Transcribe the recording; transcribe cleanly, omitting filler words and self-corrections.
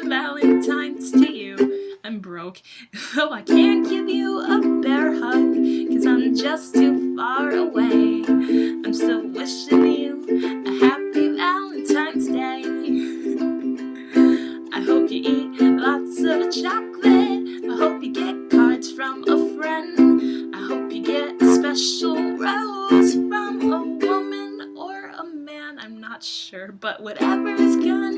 Valentine's to you. I'm broke, though I can't give you a bear hug, 'cause I'm just too far away. I'm still wishing you a happy Valentine's Day. I hope you eat lots of chocolate. I hope you get cards from a friend. I hope you get a special rose from a woman or a man. I'm not sure, but whatever is gonna